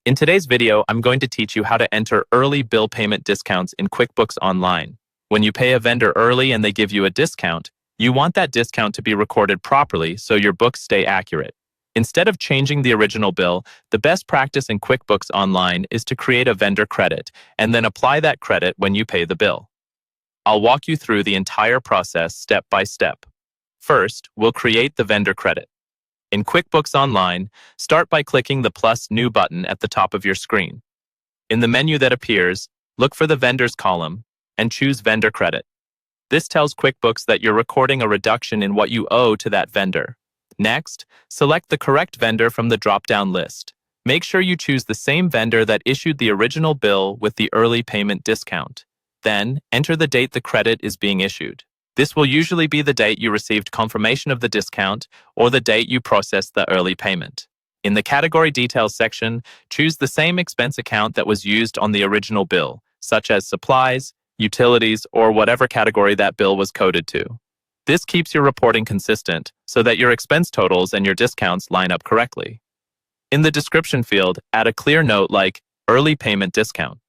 In today's video, I'm going to teach you how to enter early bill payment discounts in QuickBooks Online. When you pay a vendor early and they give you a discount, you want that discount to be recorded properly so your books stay accurate. Instead of changing the original bill, the best practice in QuickBooks Online is to create a vendor credit and then apply that credit when you pay the bill. I'll walk you through the entire process step by step. First, we'll create the vendor credit. In QuickBooks Online, start by clicking the plus New button at the top of your screen. In the menu that appears, look for the Vendors column and choose Vendor Credit. This tells QuickBooks that you're recording a reduction in what you owe to that vendor. Next, select the correct vendor from the drop-down list. Make sure you choose the same vendor that issued the original bill with the early payment discount. Then, enter the date the credit is being issued. This will usually be the date you received confirmation of the discount or the date you processed the early payment. In the Category Details section, choose the same expense account that was used on the original bill, such as supplies, utilities, or whatever category that bill was coded to. This keeps your reporting consistent so that your expense totals and your discounts line up correctly. In the description field, add a clear note like Early Payment Discount.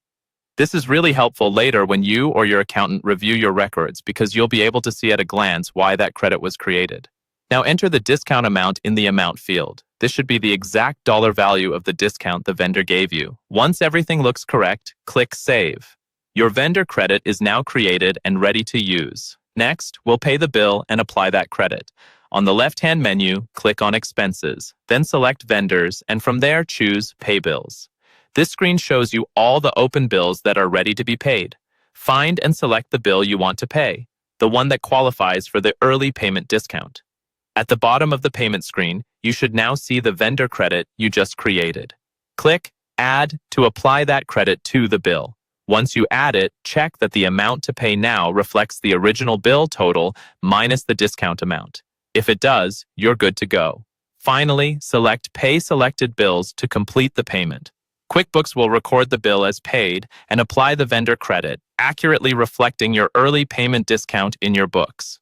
This is really helpful later when you or your accountant review your records because you'll be able to see at a glance why that credit was created. Now enter the discount amount in the Amount field. This should be the exact dollar value of the discount the vendor gave you. Once everything looks correct, click Save. Your vendor credit is now created and ready to use. Next, we'll pay the bill and apply that credit. On the left-hand menu, click on Expenses, then select Vendors, and from there choose Pay Bills. This screen shows you all the open bills that are ready to be paid. Find and select the bill you want to pay, the one that qualifies for the early payment discount. At the bottom of the payment screen, you should now see the vendor credit you just created. Click Add to apply that credit to the bill. Once you add it, check that the amount to pay now reflects the original bill total minus the discount amount. If it does, you're good to go. Finally, select Pay Selected Bills to complete the payment. QuickBooks will record the bill as paid and apply the vendor credit, accurately reflecting your early payment discount in your books.